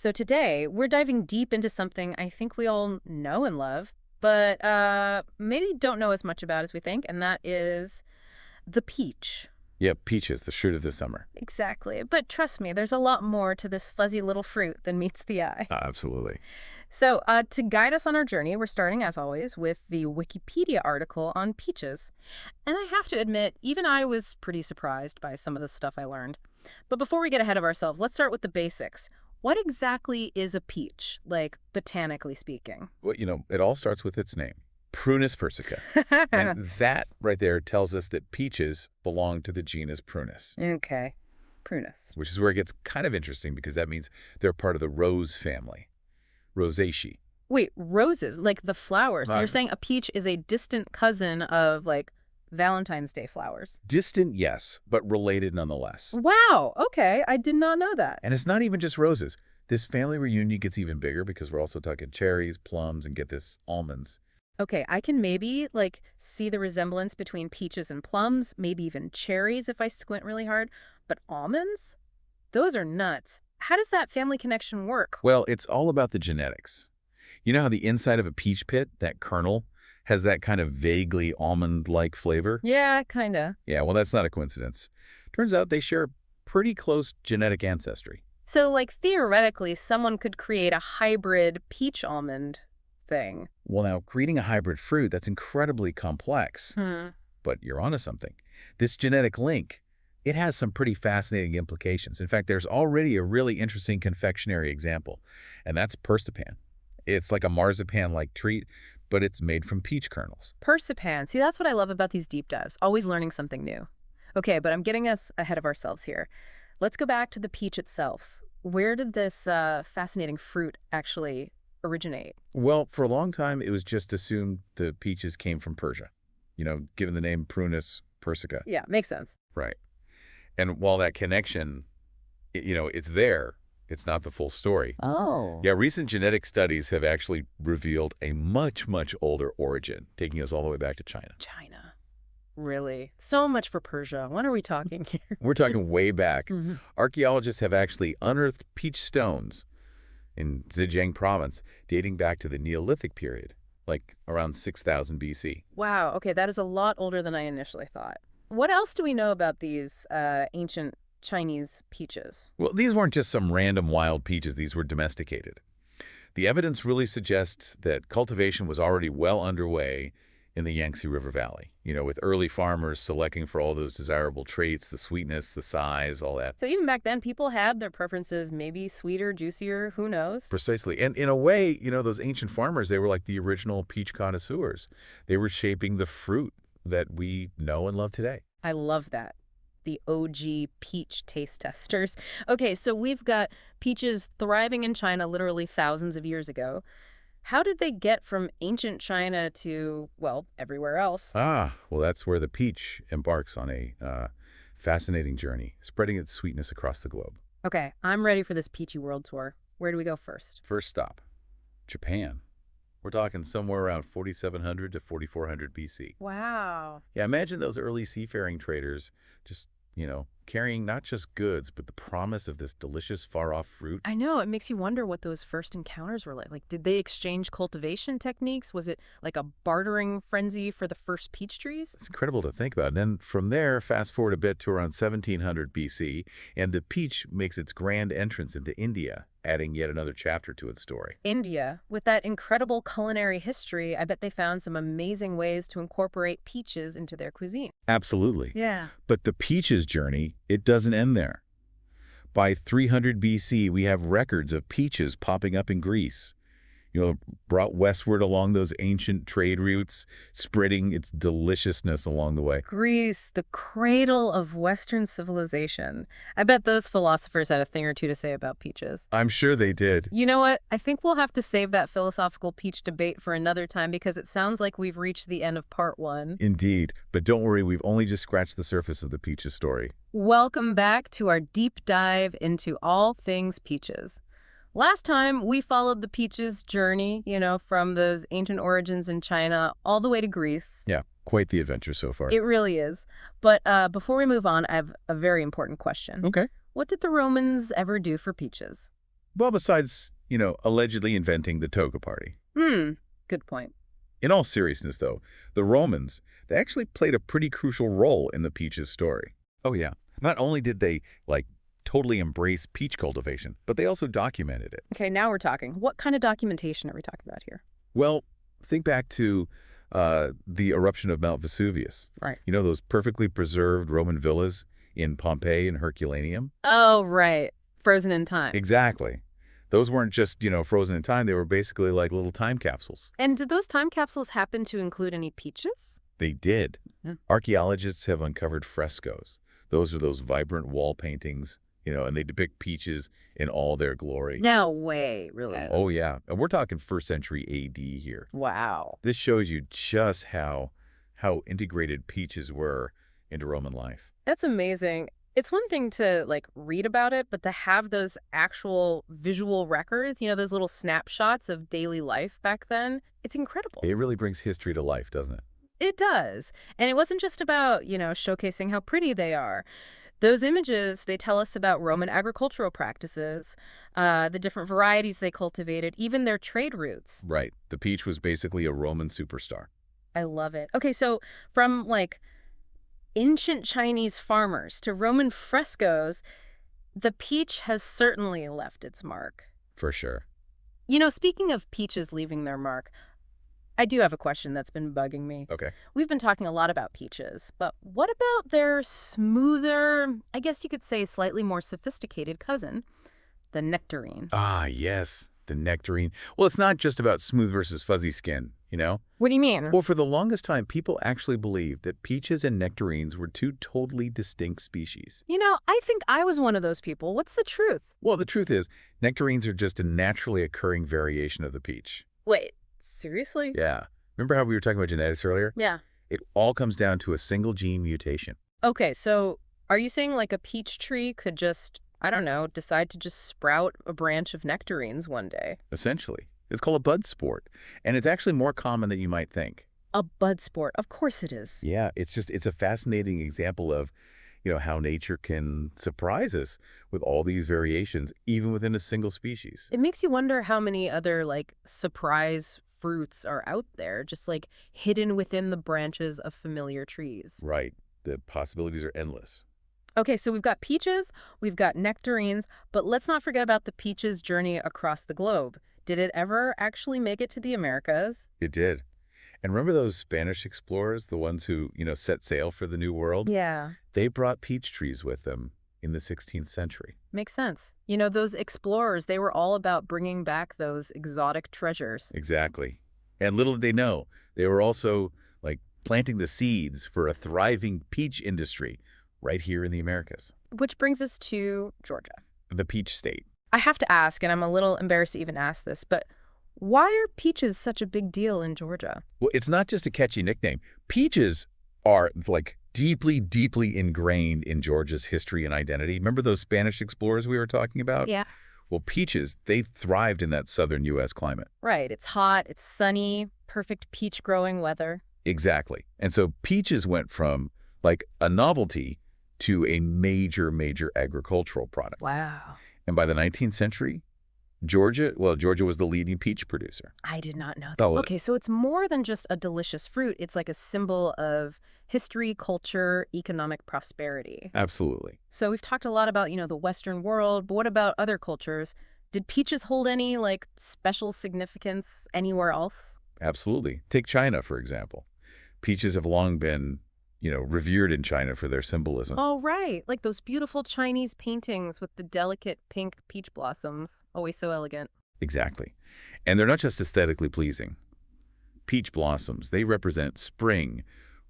So today, we're diving deep into something I think we all know and love, but maybe don't know as much about as we think, and that is the peach. Yeah, peaches, the fruit of the summer. Exactly. But trust me, there's a lot more to this fuzzy little fruit than meets the eye. Absolutely. So to guide us on our journey, we're starting, as always, with the Wikipedia article on peaches. And I have to admit, even I was pretty surprised by some of the stuff I learned. But before we get ahead of ourselves, let's start with the basics. What exactly is a peach, like botanically speaking? Well, it all starts with its name, Prunus persica. And that right there tells us that peaches belong to the genus Prunus, Okay. Prunus. which is where it gets kind of interesting because that means they're part of the rose family, Rosaceae. Wait, roses, like the flowers. So you're Right. saying a peach is a distant cousin of, like, Valentine's Day flowers? Distant, yes, but related nonetheless. Wow. Okay. I did not know that. And it's not even just roses. This family reunion gets even bigger because we're also talking cherries, plums, and get this, almonds. Okay, I can maybe, like, see the resemblance between peaches and plums, maybe even cherries if I squint really hard. But almonds? Those are nuts. How does that family connection work? Well, it's all about the genetics. You know how the inside of a peach pit, that kernel, has that kind of vaguely almond-like flavor? Yeah, kinda. Yeah, well, that's not a coincidence. Turns out they share pretty close genetic ancestry. So, like, theoretically, someone could create a hybrid peach almond thing. Well, now, creating a hybrid fruit, that's incredibly complex. Hmm. But you're onto something. This genetic link, it has some pretty fascinating implications. In fact, there's already a really interesting confectionery example, and that's persipan. It's like a marzipan-like treat, but it's made from peach kernels. Persipan. See, that's what I love about these deep dives, always learning something new. Okay, but I'm getting us ahead of ourselves here. Let's go back to the peach itself. Where did this fascinating fruit actually originate? Well, for a long time, it was just assumed the peaches came from Persia, given the name Prunus persica. Yeah, makes sense. Right. And while that connection, it's there, it's not the full story. Oh. Yeah, recent genetic studies have actually revealed a much, much older origin, taking us all the way back to China. China. Really? So much for Persia. When are we talking here? We're talking way back. Mhm. Archaeologists have actually unearthed peach stones in Zhejiang province dating back to the Neolithic period, like around 6000 BC. Wow, okay, that is a lot older than I initially thought. What else do we know about these ancient Chinese peaches? Well, these weren't just some random wild peaches. These were domesticated. The evidence really suggests that cultivation was already well underway in the Yangtze River Valley, with early farmers selecting for all those desirable traits, the sweetness, the size, all that. So even back then, people had their preferences, maybe sweeter, juicier, who knows? Precisely. And in a way, those ancient farmers, they were like the original peach connoisseurs. They were shaping the fruit that we know and love today. I love that. The OG peach taste testers. Okay, so we've got peaches thriving in China literally thousands of years ago. How did they get from ancient China to, well, everywhere else? Well, that's where the peach embarks on a fascinating journey, spreading its sweetness across the globe. Okay, I'm ready for this peachy world tour. Where do we go first? First stop, Japan. We're talking somewhere around 4700 to 4400 BC. Wow. Yeah, imagine those early seafaring traders just, carrying not just goods, but the promise of this delicious far-off fruit. I know, it makes you wonder what those first encounters were like. Like, did they exchange cultivation techniques? Was it like a bartering frenzy for the first peach trees? It's incredible to think about. And then from there, fast forward a bit to around 1700 BC, and the peach makes its grand entrance into India, adding yet another chapter to its story. India, with that incredible culinary history, I bet they found some amazing ways to incorporate peaches into their cuisine. Absolutely. Yeah. But the peaches journey, it doesn't end there. By 300 BC, we have records of peaches popping up in Greece, brought westward along those ancient trade routes, spreading its deliciousness along the way. Greece, the cradle of Western civilization. I bet those philosophers had a thing or two to say about peaches. I'm sure they did. You know what? I think we'll have to save that philosophical peach debate for another time because it sounds like we've reached the end of part one. Indeed. But don't worry, we've only just scratched the surface of the peaches story. Welcome back to our deep dive into all things peaches. Last time, we followed the peaches journey, from those ancient origins in China all the way to Greece. Yeah, quite the adventure so far. It really is. But before we move on, I have a very important question. Okay. What did the Romans ever do for peaches? Well, besides, allegedly inventing the toga party. Hmm, good point. In all seriousness, though, the Romans, they actually played a pretty crucial role in the peaches story. Oh, yeah. Not only did they, totally embrace peach cultivation, but they also documented it. Okay, now we're talking. What kind of documentation are we talking about here? Well, think back to the eruption of Mount Vesuvius. Right. You know, those perfectly preserved Roman villas in Pompeii and Herculaneum? Oh, right. Frozen in time. Exactly. Those weren't just, frozen in time. They were basically like little time capsules. And did those time capsules happen to include any peaches? They did. Yeah. Archaeologists have uncovered frescoes. Those are those vibrant wall paintings, and they depict peaches in all their glory. No way, really. Oh, yeah. And we're talking 1st century AD here. Wow. This shows you just how integrated peaches were into Roman life. That's amazing. It's one thing to, read about it, but to have those actual visual records, those little snapshots of daily life back then, it's incredible. It really brings history to life, doesn't it? It does. And it wasn't just about, showcasing how pretty they are. Those images, they tell us about Roman agricultural practices, the different varieties they cultivated, even their trade routes. Right. The peach was basically a Roman superstar. I love it. Okay, so from, ancient Chinese farmers to Roman frescoes, the peach has certainly left its mark. For sure. Speaking of peaches leaving their mark, I do have a question that's been bugging me. Okay. We've been talking a lot about peaches, but what about their smoother, I guess you could say slightly more sophisticated cousin, the nectarine? Ah, yes. The nectarine. Well, it's not just about smooth versus fuzzy skin, What do you mean? Well, for the longest time, people actually believed that peaches and nectarines were two totally distinct species. I think I was one of those people. What's the truth? Well, the truth is, nectarines are just a naturally occurring variation of the peach. Wait, seriously? Yeah. Remember how we were talking about genetics earlier? Yeah. It all comes down to a single gene mutation. Okay, so are you saying a peach tree could just, I don't know, decide to just sprout a branch of nectarines one day? Essentially. It's called a bud sport, and it's actually more common than you might think. A bud sport. Of course it is. Yeah, it's a fascinating example of, how nature can surprise us with all these variations, even within a single species. It makes you wonder how many other, surprise fruits are out there, just, hidden within the branches of familiar trees. Right. The possibilities are endless. Okay, so we've got peaches, we've got nectarines, but let's not forget about the peach's journey across the globe. Did it ever actually make it to the Americas? It did. And remember those Spanish explorers, the ones who, set sail for the New World? Yeah. They brought peach trees with them in the 16th century. Makes sense. Those explorers, they were all about bringing back those exotic treasures. Exactly. And little did they know, they were also, planting the seeds for a thriving peach industry right here in the Americas. Which brings us to Georgia. The peach state. I have to ask, and I'm a little embarrassed to even ask this, but why are peaches such a big deal in Georgia? Well, it's not just a catchy nickname. Peaches are, deeply, deeply ingrained in Georgia's history and identity. Remember those Spanish explorers we were talking about? Yeah. Well, peaches, they thrived in that southern U.S. climate. Right. It's hot, it's sunny, perfect peach growing weather. Exactly. And so peaches went from, a novelty to a major, major agricultural product. Wow. And by the 19th century, Georgia was the leading peach producer. I did not know that. Oh, Okay, so it's more than just a delicious fruit. It's like a symbol of history, culture, economic prosperity. Absolutely. So we've talked a lot about, the Western world, but what about other cultures? Did peaches hold any, special significance anywhere else? Absolutely. Take China, for example. Peaches have long been, revered in China for their symbolism. Oh, right. Like those beautiful Chinese paintings with the delicate pink peach blossoms. Always so elegant. Exactly. And they're not just aesthetically pleasing. Peach blossoms, they represent spring,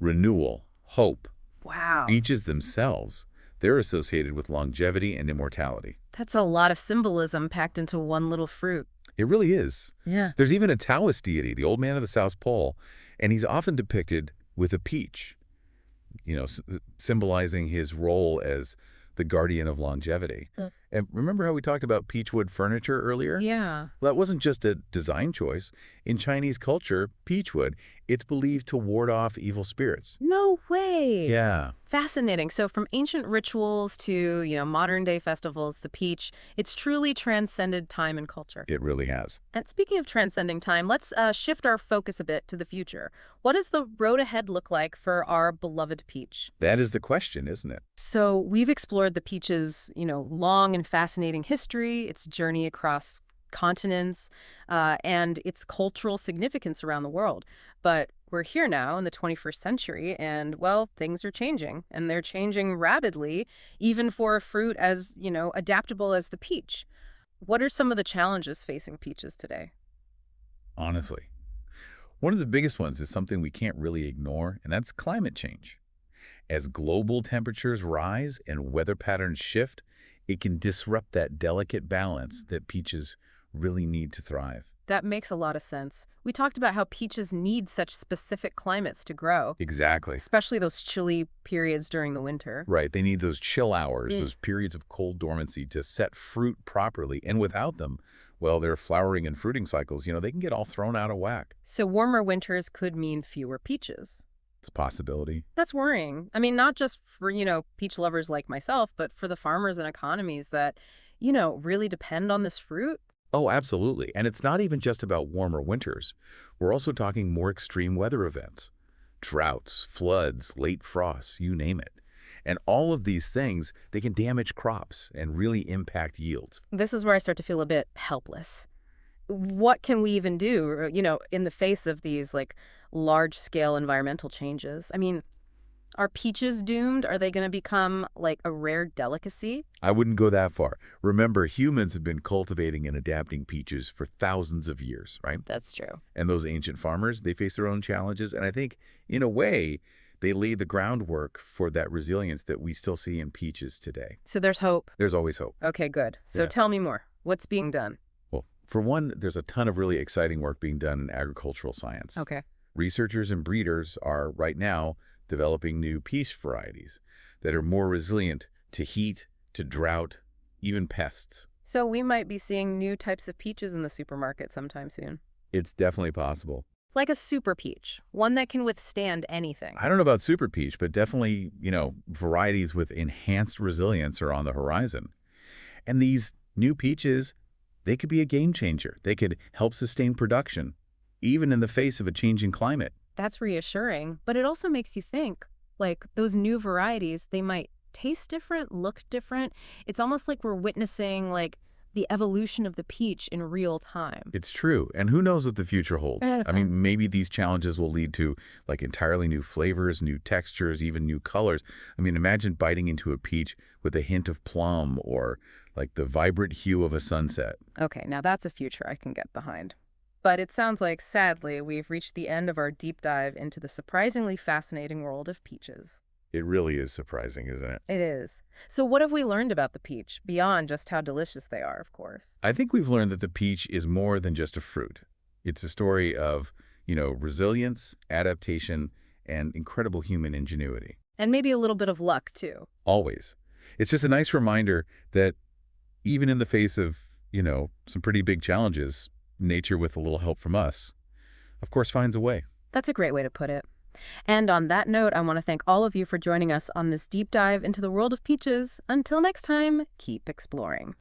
renewal, hope. Wow. Peaches themselves, they're associated with longevity and immortality. That's a lot of symbolism packed into one little fruit. It really is. Yeah. There's even a Taoist deity, the old man of the South Pole, and he's often depicted with a peach, symbolizing his role as the guardian of longevity. And remember how we talked about peachwood furniture earlier? Yeah. Well, that wasn't just a design choice. In Chinese culture, peachwood, it's believed to ward off evil spirits. No way. Yeah, Fascinating. So from ancient rituals to, modern day festivals, the peach, it's truly transcended time and culture. it really has. And speaking of transcending time, let's shift our focus a bit to the future. What does the road ahead look like for our beloved peach? That is the question, isn't it? So we've explored the peach's, long and fascinating history, its journey across continents, and its cultural significance around the world. But we're here now in the 21st century, and, well, things are changing, and they're changing rapidly, even for a fruit as, adaptable as the peach. What are some of the challenges facing peaches today? Honestly. One of the biggest ones is something we can't really ignore, and that's climate change. As global temperatures rise and weather patterns shift, it can disrupt that delicate balance that peaches really need to thrive. That makes a lot of sense. We talked about how peaches need such specific climates to grow, Exactly. especially those chilly periods during the winter. Right, they need those chill hours, those periods of cold dormancy to set fruit properly, and without them, well, their flowering and fruiting cycles, they can get all thrown out of whack. So warmer winters could mean fewer peaches. It's a possibility. That's worrying. I mean, not just for, peach lovers like myself, but for the farmers and economies that, really depend on this fruit. Oh, absolutely. And it's not even just about warmer winters. We're also talking more extreme weather events. Droughts, floods, late frosts, you name it. And all of these things, they can damage crops and really impact yields. This is where I start to feel a bit helpless. What can we even do, in the face of these, like, large-scale environmental changes? I mean, are peaches doomed? Are they going to become, like, a rare delicacy? I wouldn't go that far. Remember, humans have been cultivating and adapting peaches for thousands of years, right? That's true. And those ancient farmers, they face their own challenges. And I think, in a way, they laid the groundwork for that resilience that we still see in peaches today. So there's hope. There's always hope. Okay, good. So Yeah. tell me more. What's being done? Well, for one, there's a ton of really exciting work being done in agricultural science. Okay. Researchers and breeders are, right now, developing new peach varieties that are more resilient to heat, to drought, even pests. So we might be seeing new types of peaches in the supermarket sometime soon. It's definitely possible. Like a super peach, one that can withstand anything. I don't know about super peach, but definitely, varieties with enhanced resilience are on the horizon. And these new peaches, they could be a game changer. They could help sustain production, even in the face of a changing climate. That's reassuring, but it also makes you think, like, those new varieties, they might taste different, look different. It's almost like we're witnessing, like, the evolution of the peach in real time. It's true. And who knows what the future holds? I mean, maybe these challenges will lead to, like, entirely new flavors, new textures, even new colors. I mean, imagine biting into a peach with a hint of plum or, like, the vibrant hue of a sunset. Okay, now that's a future I can get behind. But it sounds like, sadly, we've reached the end of our deep dive into the surprisingly fascinating world of peaches. It really is surprising, isn't it? It is. So what have we learned about the peach, beyond just how delicious they are, of course? I think we've learned that the peach is more than just a fruit. It's a story of, resilience, adaptation, and incredible human ingenuity. And maybe a little bit of luck, too. Always. It's just a nice reminder that even in the face of, some pretty big challenges, nature, with a little help from us, of course, finds a way. That's a great way to put it. And on that note, I want to thank all of you for joining us on this deep dive into the world of peaches. Until next time, keep exploring.